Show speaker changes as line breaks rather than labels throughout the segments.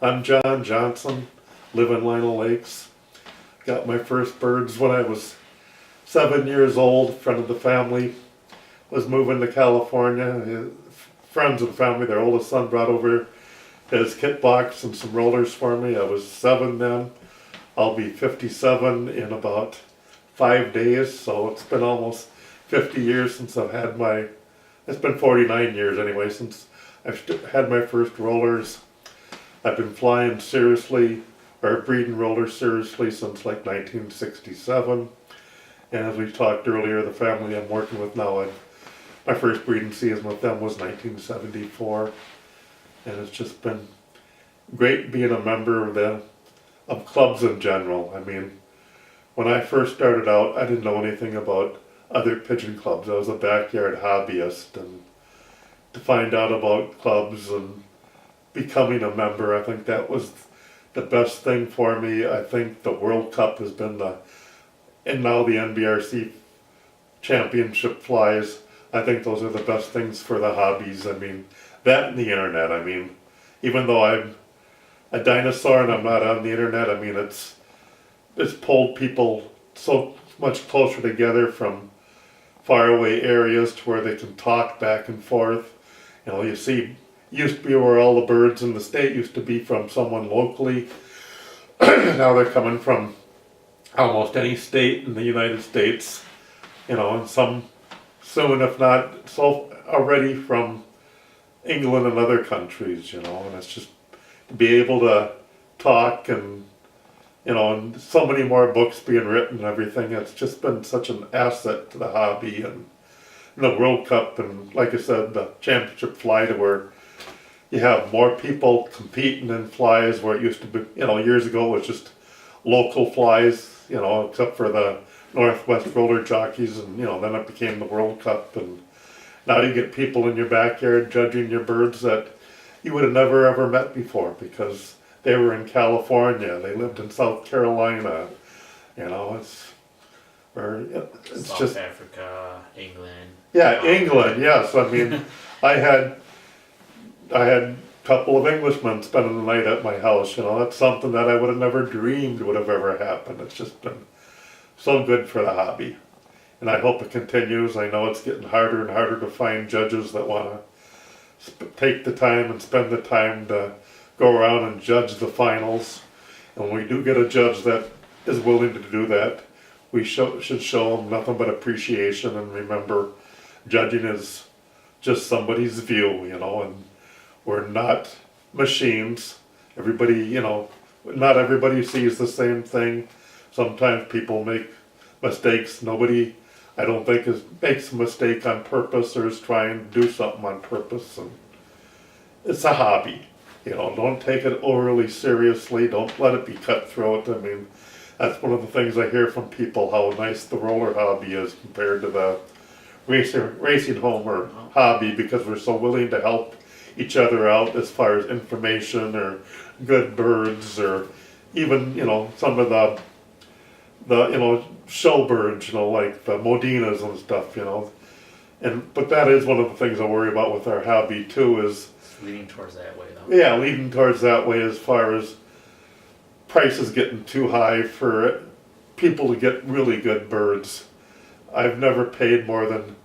I'm John Johnson, live in Lino Lakes. Got my first birds when I was 7 years old. Friend of the family was moving to California. His friends of the family, their oldest son brought over his kit box and some rollers for me. I was 7 then. I'll be 57 in about 5 days, so it's been almost 50 years since I've had it's been 49 years anyway, since I've had my first rollers. I've been flying seriously, or breeding rollers seriously since like 1967. And as we talked earlier, the family I'm working with now, my first breeding season with them was 1974. And it's just been great being a member of clubs in general. I mean, when I first started out, I didn't know anything about other pigeon clubs. I was a backyard hobbyist, and to find out about clubs and becoming a member, I think that was the best thing for me. I think the World Cup has been and now the NBRC championship flies. I think those are the best things for the hobbies. I mean, that and the internet. I mean, even though I'm a dinosaur and I'm not on the internet, I mean, it's pulled people so much closer together from faraway areas to where they can talk back and forth. You know, used to be where all the birds in the state used to be from someone locally. Now they're coming from almost any state in the United States, you know, and some soon, if not so already, from England and other countries, you know, and it's just to be able to talk and, you know, and so many more books being written and everything. It's just been such an asset to the hobby and the World Cup, and like I said, the championship fly, to where you have more people competing in flies, where it used to be, you know, years ago it was just local flies, you know, except for the Northwest roller jockeys, and, you know, then it became the World Cup, and now you get people in your backyard judging your birds that you would have never ever met before because they were in California, they lived in South Carolina, you know, it's
South
just
Africa, England.
yeah, England, yes. I mean, I had a couple of Englishmen spending the night at my house. You know, that's something that I would have never dreamed would have ever happened. It's just been so good for the hobby, and I hope it continues. I know it's getting harder and harder to find judges that want to take the time and spend the time to go around and judge the finals. And when we do get a judge that is willing to do that, we should show them nothing but appreciation, and remember, judging is just somebody's view, you know, and we're not machines. Everybody, you know, not everybody sees the same thing. Sometimes people make mistakes. Nobody, I don't think, makes a mistake on purpose or is trying to do something on purpose. And it's a hobby, you know. Don't take it overly seriously. Don't let it be cutthroat. I mean, that's one of the things I hear from people, how nice the roller hobby is compared to the racing homer hobby, because we're so willing to help each other out as far as information or good birds, or even, you know, some of the you know, show birds, you know, like the Modinas and stuff, you know. But that is one of the things I worry about with our hobby too, is
It's leaning towards that way, though.
yeah, leading towards that way as far as prices getting too high for people to get really good birds. I've never paid more than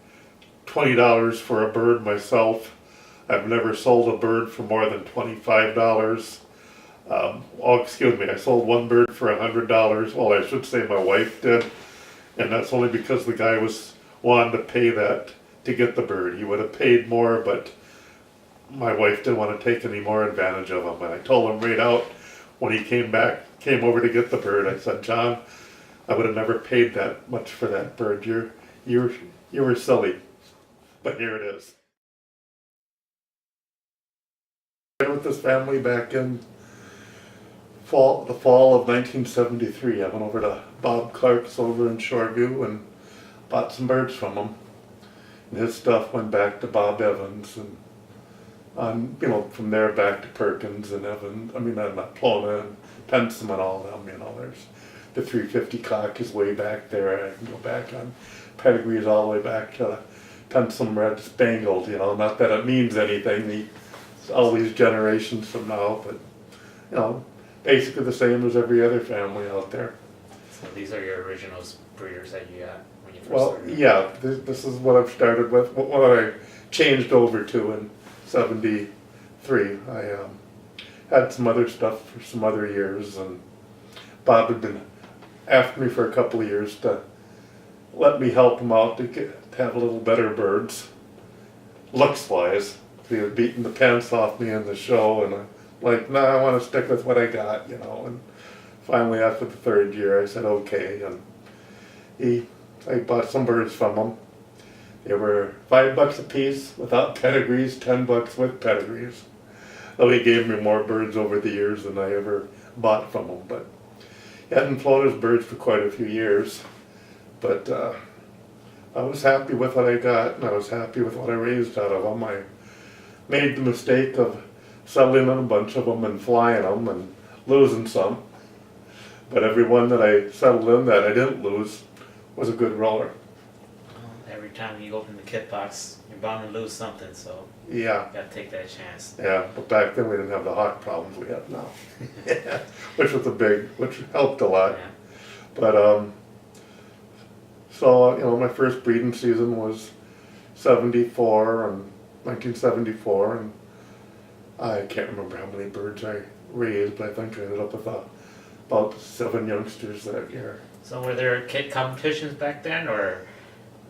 $20 for a bird myself. I've never sold a bird for more than $25. Excuse me, I sold one bird for $100. Well, I should say my wife did, and that's only because the guy was wanting to pay that to get the bird. He would have paid more, but my wife didn't want to take any more advantage of him. And I told him right out when he came over to get the bird, I said, John, I would have never paid that much for that bird. You were silly, but here it is. With this family back in the fall of 1973. I went over to Bob Clark's over in Shoreview and bought some birds from him. And his stuff went back to Bob Evans, and you know, from there back to Perkins and Evans. I mean, not Plona and Pensum and all them. You know, there's the 350 cock is way back there. I can go back on pedigrees all the way back to Pensum Red Spangled. You know, not that it means anything. All these generations from now, but you know, basically the same as every other family out there.
So these are your original breeders that you got when you first
Well,
started?
yeah, this is what I've started with, what I changed over to in '73. I had some other stuff for some other years, and Bob had been after me for a couple of years to let me help him out to have a little better birds, looks-wise. He was beating the pants off me in the show, and I'm like, no, I want to stick with what I got, you know. And finally, after the third year, I said, okay, and I bought some birds from him. They were $5 a piece without pedigrees, $10 with pedigrees. Though he gave me more birds over the years than I ever bought from him. But he hadn't flown his birds for quite a few years. But I was happy with what I got, and I was happy with what I raised out of them. I made the mistake of settling on a bunch of them and flying them and losing some. But every one that I settled in that I didn't lose was a good roller.
Well, every time you open the kit box, you're bound to lose something, so
Yeah,
you gotta take that chance.
yeah, but back then we didn't have the hawk problems we have now. which helped a lot.
Yeah.
But so, you know, my first breeding season was 1974, and I can't remember how many birds I raised, but I think I ended up with about 7 youngsters that year.
So were there kit competitions back then, or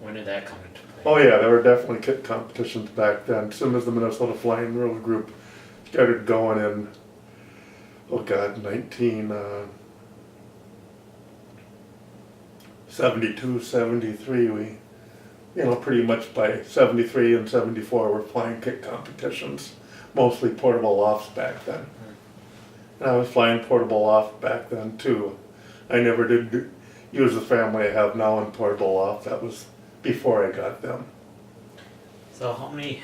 when did that come into play?
Oh yeah, there were definitely kit competitions back then. As soon as the Minnesota Flying Roller Group started going in, 1972, 73, we, you know, pretty much by 73 and 74 we're flying kit competitions, mostly portable lofts back then. And I was flying portable loft back then too. I never did use the family I have now in portable loft. That was before I got them.
So how many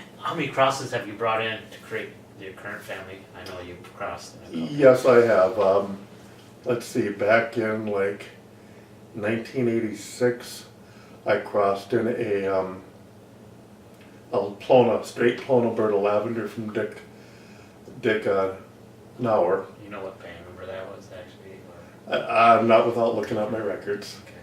crosses have you brought in to create your current family? I know you've crossed.
Yes, I have. Let's see, back in like 1986, I crossed in a straight Plona bird of lavender from Dick Nauer.
You know what band member that was actually?
Not without looking at my records.
Okay.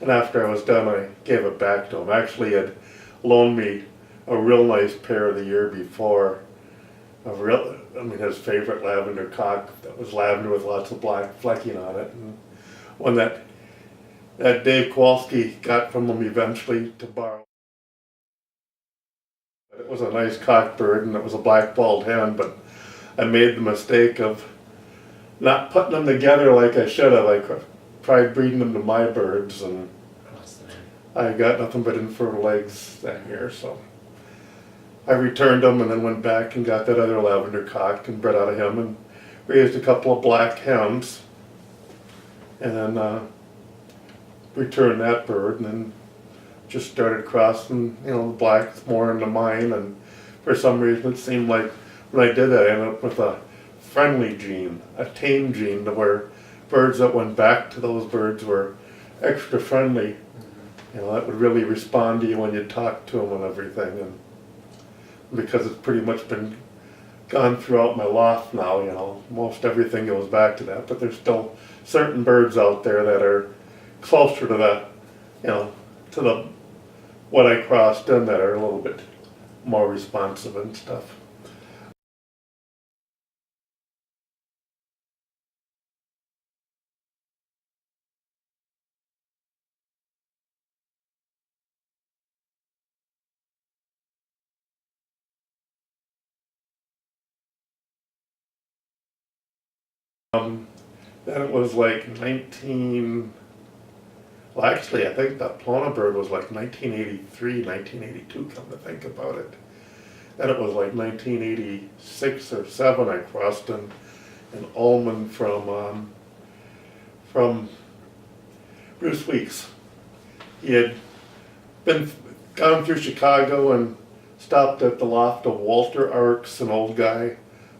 And after I was done, I gave it back to him. Actually, he had loaned me a real nice pair the year before. His favorite lavender cock that was lavender with lots of black flecking on it. And one that Dave Kowalski got from him eventually to borrow. It was a nice cock bird, and it was a black-balled hen, but I made the mistake of not putting them together like I should have. I tried breeding them to my birds, and
Crossed them in.
I got nothing but infertile eggs that year, so I returned them and then went back and got that other lavender cock and bred out of him and raised a couple of black hens, and then returned that bird, and then just started crossing, you know, the blacks more into mine. And for some reason it seemed like when I did that I ended up with a friendly gene, a tame gene, to where birds that went back to those birds were extra friendly. You know, that would really respond to you when you talk to them and everything. And because it's pretty much been gone throughout my loft now, you know, most everything goes back to that. But there's still certain birds out there that are closer to that, you know, to the what I crossed in, that are a little bit more responsive and stuff. Then it was like well actually I think that Plona bird was like 1983, 1982, come to think about it. Then it was like 1986 or 7 I crossed in Ullman from Bruce Weeks. He had gone through Chicago and stopped at the loft of Walter Arks, an old guy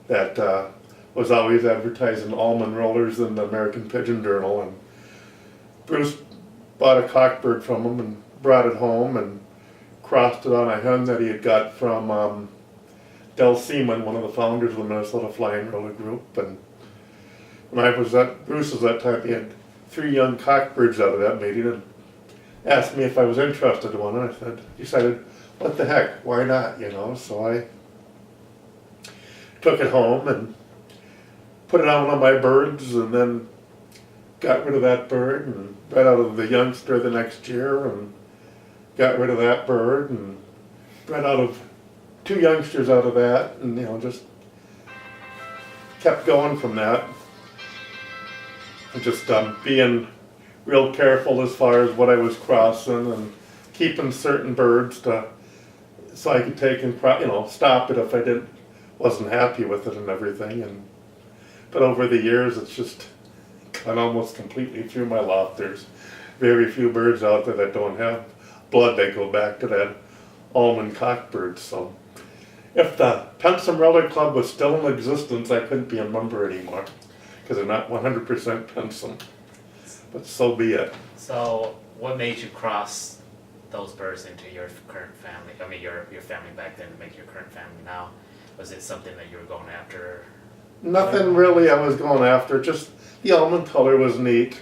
that was always advertising almond rollers in the American Pigeon Journal, and Bruce bought a cockbird from him and brought it home and crossed it on a hen that he had got from Del Seaman, one of the founders of the Minnesota Flying Roller Group, and when I was at Bruce's that time, he had 3 young cockbirds out of that mating and asked me if I was interested in one, and I decided, what the heck, why not, you know? So I took it home and put it on one of my birds, and then got rid of that bird and bred out of the youngster the next year, and got rid of that bird and bred out of 2 youngsters out of that, and you know, just kept going from that. And just being real careful as far as what I was crossing and keeping certain birds so I could take and stop it if I wasn't happy with it and everything. But over the years, it's just gone almost completely through my loft. There's very few birds out there that don't have blood that go back to that almond cockbird. So if the Pensum Reller Club was still in existence, I couldn't be a member anymore because they're not 100% Pensum. But so be it.
So what made you cross those birds into your current family? I mean, your family back then to make your current family now. Was it something that you were going after?
Nothing really I was going after, just the almond color was neat.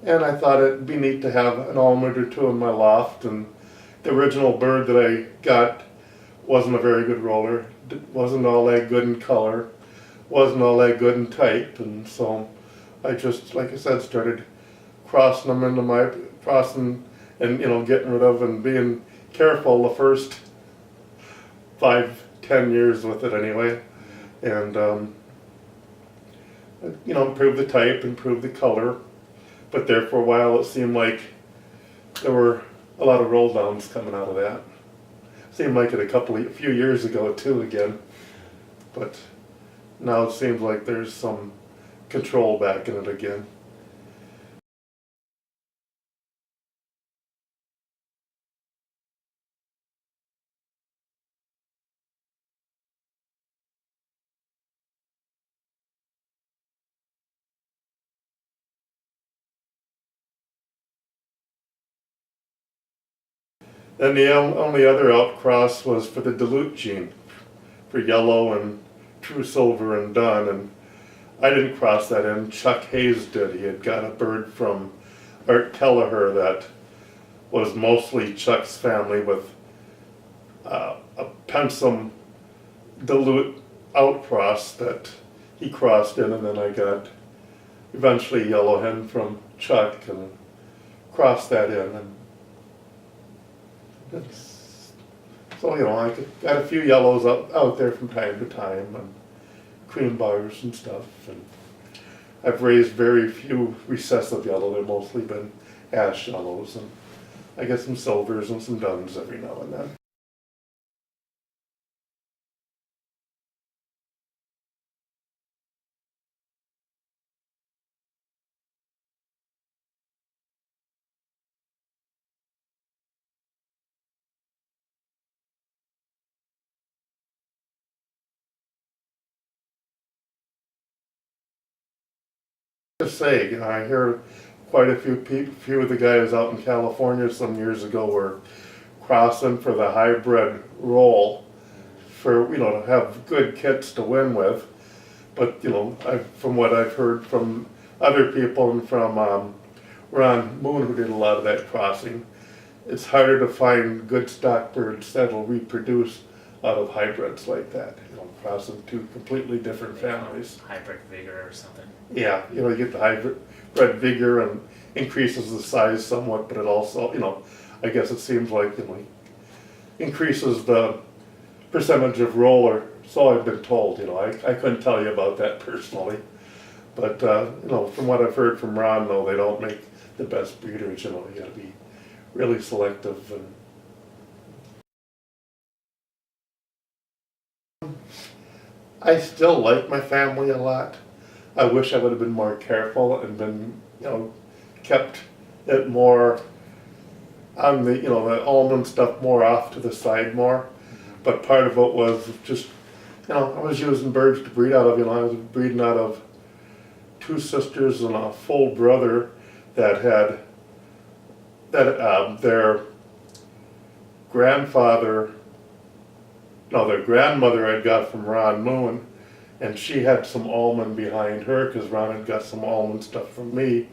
And I thought it'd be neat to have an almond or 2 in my loft. And the original bird that I got wasn't a very good roller, wasn't all that good in color, wasn't all that good in type. And so I just, like I said, started crossing them into and getting rid of and being careful the first 5-10 years with it anyway. And improve the type, improve the color. But there for a while it seemed like there were a lot of roll downs coming out of that. Seemed like it a few years ago too again. But now it seems like there's some control back in it again. Then the only other outcross was for the dilute gene, for yellow and true silver and dun, and I didn't cross that in. Chuck Hayes did. He had got a bird from Art Kelleher that was mostly Chuck's family with a Pensum dilute outcross that he crossed in, and then I got eventually yellow hen from Chuck and crossed that in. And so, I got a few yellows out there from time to time, and cream bars and stuff. And I've raised very few recessive yellow. They've mostly been ash yellows, and I get some silvers and some duns every now and then. Just say, I hear quite a few of the guys out in California some years ago were crossing for the hybrid roll for to have good kits to win with. But from what I've heard from other people and from Ron Moon, who did a lot of that crossing, it's harder to find good stock birds that'll reproduce out of hybrids like that. Crossing 2 completely different families.
Hybrid vigor or something.
Yeah, you get the hybrid vigor and increases the size somewhat, but it also, I guess it seems like increases the percentage of roller. So I've been told. I couldn't tell you about that personally, but from what I've heard from Ron, though, they don't make the best breeders. You got to be really selective. And I still like my family a lot. I wish I would have been more careful and been, kept it more on the, the almond stuff more off to the side more. But part of it was just, I was using birds to breed out of. I was breeding out of 2 sisters and a full brother that had, their grandmother I'd got from Ron Moon, and she had some almond behind her because Ron had got some almond stuff from me,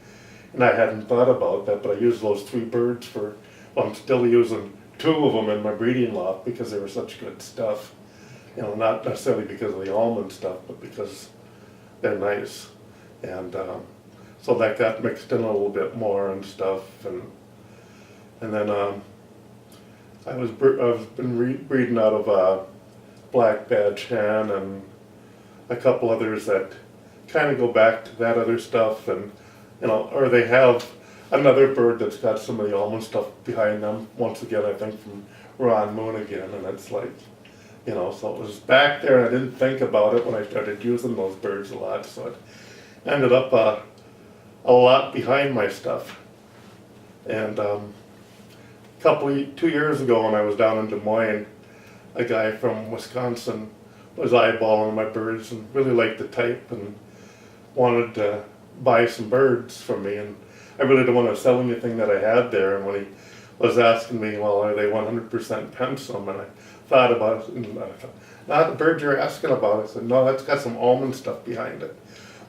and I hadn't thought about that, but I used those 3 birds for, well, I'm still using 2 of them in my breeding loft because they were such good stuff. You know, not necessarily because of the almond stuff, but because they're nice. And so that got mixed in a little bit more and stuff, and then I've been breeding out of a black badge hen and a couple others that kind of go back to that other stuff, and you know, or they have another bird that's got some of the almond stuff behind them. Once again, I think from Ron Moon again, and it's like, you know, so it was back there, and I didn't think about it when I started using those birds a lot, so it ended up a lot behind my stuff. And 2 years ago when I was down in Des Moines, a guy from Wisconsin was eyeballing my birds and really liked the type and wanted to buy some birds from me, and I really didn't want to sell anything that I had there. And when he was asking me, well, are they 100% pensum, and I thought about it, and I thought, not the bird you're asking about. I said, no, that's got some almond stuff behind it.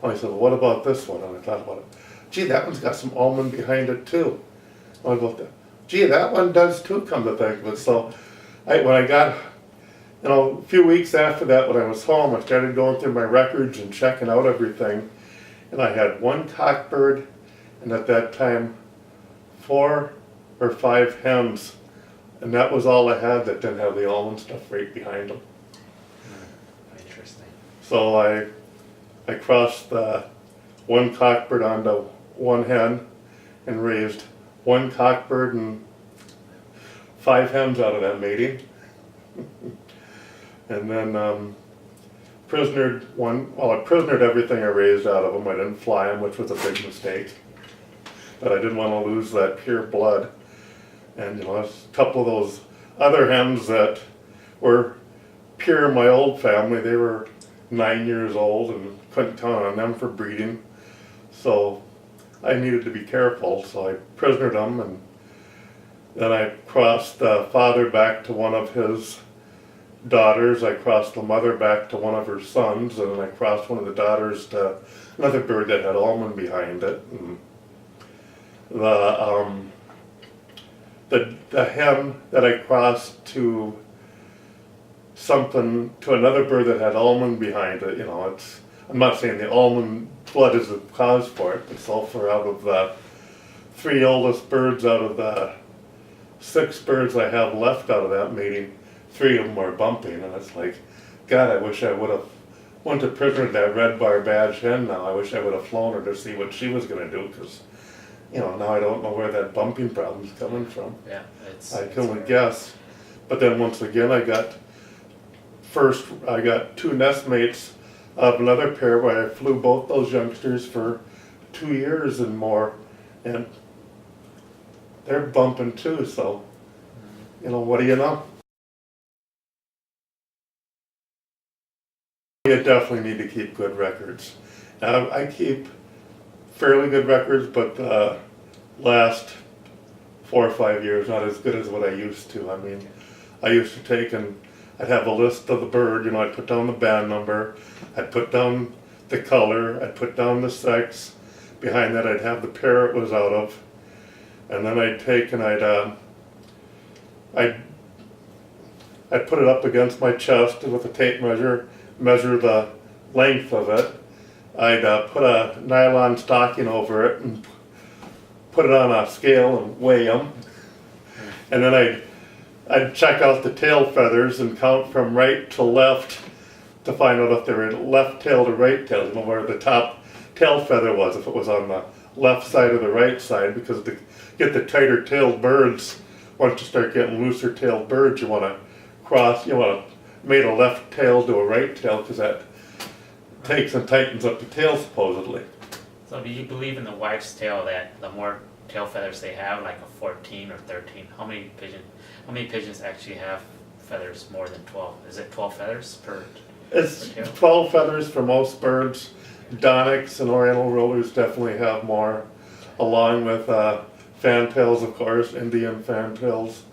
And I said, well, what about this one? And I thought about it. Gee, that one's got some almond behind it too. And I go, gee, that one does too, come to think of it. So when I got, you know, a few weeks after that, when I was home, I started going through my records and checking out everything. And I had 1 cockbird, and at that time, 4 or 5 hens. And that was all I had that didn't have the almond stuff right behind them.
Interesting.
So I crossed the 1 cockbird onto 1 hen and raised 1 cockbird and 5 hens out of that mating. And then prisonered one, well, I prisonered everything I raised out of them. I didn't fly them, which was a big mistake. But I didn't want to lose that pure blood. And you know, a couple of those other hens that were pure in my old family, they were 9 years old and couldn't count on them for breeding. So I needed to be careful, so I prisonered them, and then I crossed the father back to one of his daughters, I crossed the mother back to one of her sons, and then I crossed one of the daughters to another bird that had almond behind it. And the hen that I crossed to another bird that had almond behind it, you know, I'm not saying the almond blood is the cause for it, but sulfur out of the 3 oldest birds out of the 6 birds I have left out of that mating, 3 of them are bumping, and it's like, God, I wish I would have went to prisoner that red bar badge hen now. I wish I would have flown her to see what she was going to do, because, you know, now I don't know where that bumping problem's coming from.
Yeah,
I can only guess. But then once again, I got 2 nest mates of another pair where I flew both those youngsters for 2 years and more, and they're bumping too, so, you know, what do you know? You definitely need to keep good records. Now, I keep fairly good records, but last 4 or 5 years, not as good as what I used to. I mean, I used to take and I'd have a list of the bird, you know, I'd put down the band number, I'd put down the color, I'd put down the sex, behind that I'd have the pair it was out of, and then I'd take and I'd put it up against my chest with a tape measure, measure the length of it. I'd put a nylon stocking over it and put it on a scale and weigh them, and then I'd check out the tail feathers and count from right to left to find out if they were left tail to right tail, you know, where the top tail feather was, if it was on the left side or the right side, because to get the tighter tailed birds, once you start getting looser tailed birds, you want to mate a left tail to a right tail, because that takes and tightens up the tail supposedly.
So do you believe in the wife's tail that the more tail feathers they have, like a 14 or 13, how many pigeons actually have feathers more than 12? Is it 12 feathers per
It's
tail?
12 feathers for most birds. Donics and oriental rollers definitely have more, along with fantails, of course, Indian fantails.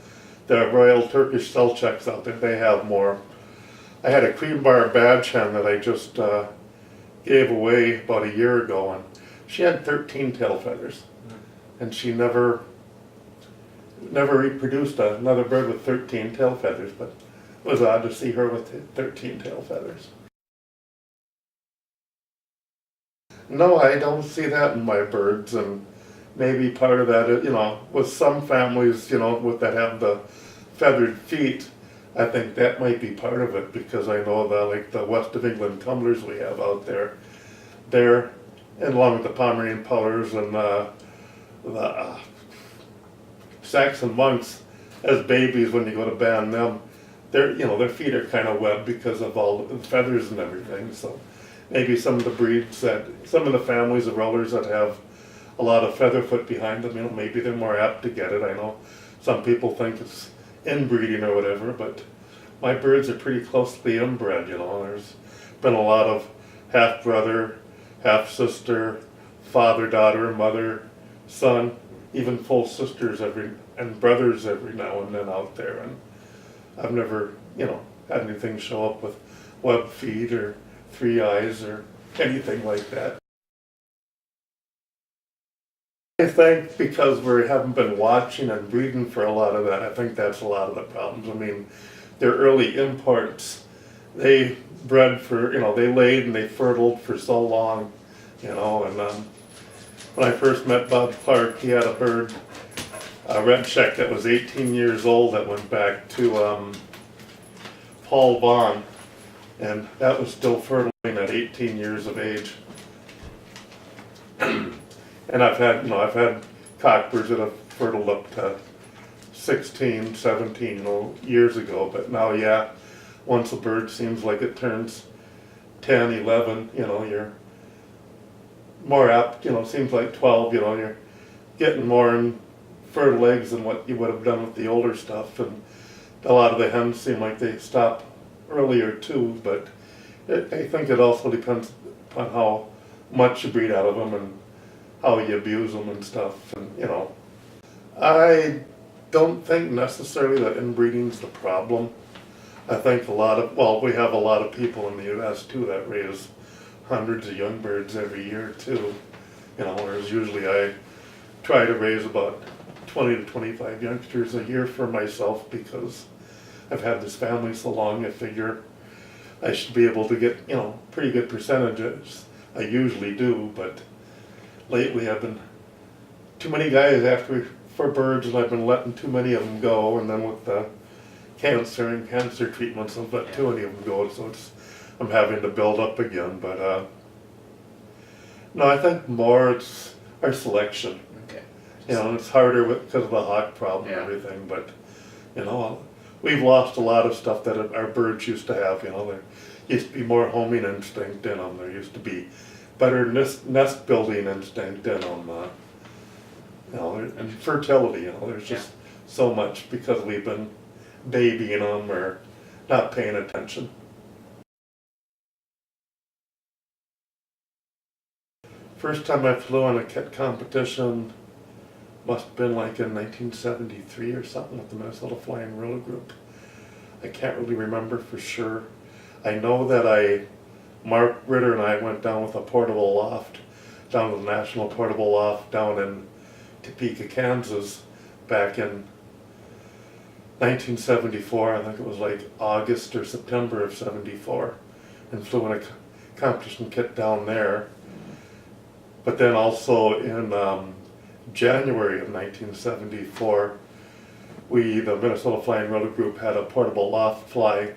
The Royal Turkish Selcheks out there, they have more. I had a cream bar badge hen that I just gave away about a year ago, and she had 13 tail feathers, and she never reproduced another bird with 13 tail feathers, but it was odd to see her with 13 tail feathers. No, I don't see that in my birds, and maybe part of that is, with some families, that have the feathered feet, I think that might be part of it, because I know that, like the West of England tumblers we have out there, and along with the Pomeranian Pullers and the Saxon monks, as babies when you go to band them, their feet are kind of webbed because of all the feathers and everything. So maybe some of the families of rollers that have a lot of feather foot behind them, maybe they're more apt to get it. I know some people think it's inbreeding or whatever, but my birds are pretty closely inbred. There's been a lot of half brother, half sister, father, daughter, mother, son, even full sisters and brothers every now and then out there, and I've never had anything show up with webbed feet or 3 eyes or anything like that. I think because we haven't been watching and breeding for a lot of that, I think that's a lot of the problems. I mean, their early imports, they bred for, they laid and they fertiled for so long, and when I first met Bob Clark, he had a bird, a red check that was 18 years old that went back to Paul Vaughn, and that was still fertile at 18 years of age. And I've had cockbirds that have fertiled up to 16, 17, years ago. But now, yeah, once a bird seems like it turns 10, 11, you're more apt, seems like 12, you're getting more in fertile eggs than what you would have done with the older stuff. And a lot of the hens seem like they stop earlier too, but I think it also depends upon how much you breed out of them and how you abuse them and stuff. And I don't think necessarily that inbreeding's the problem. I think we have a lot of people in the U.S. too that raise hundreds of young birds every year too. Whereas usually I try to raise about 20 to 25 youngsters a year for myself, because I've had this family so long. I figure I should be able to get pretty good percentages. I usually do, but lately I've been too many guys after for birds, and I've been letting too many of them go. And then with the cancer treatments, I've let too many of them go, so I'm having to build up again. But no, I think more it's our selection.
Okay.
It's harder because of the hawk problem and everything. But we've lost a lot of stuff that our birds used to have. There used to be more homing instinct in them. There used to be better nest building instinct in them. And fertility. There's just so much because we've been babying them or not paying attention. First time I flew on a kit competition must have been like in 1973 or something with the Minnesota Flying Roller Group. I can't really remember for sure. I know that Mark Ritter and I went down with a portable loft, down to the National Portable Loft down in Topeka, Kansas, back in 1974. I think it was like August or September of 74, and flew in a competition kit down there. But then also in January of 1974, the Minnesota Flying Roller Group had a portable loft fly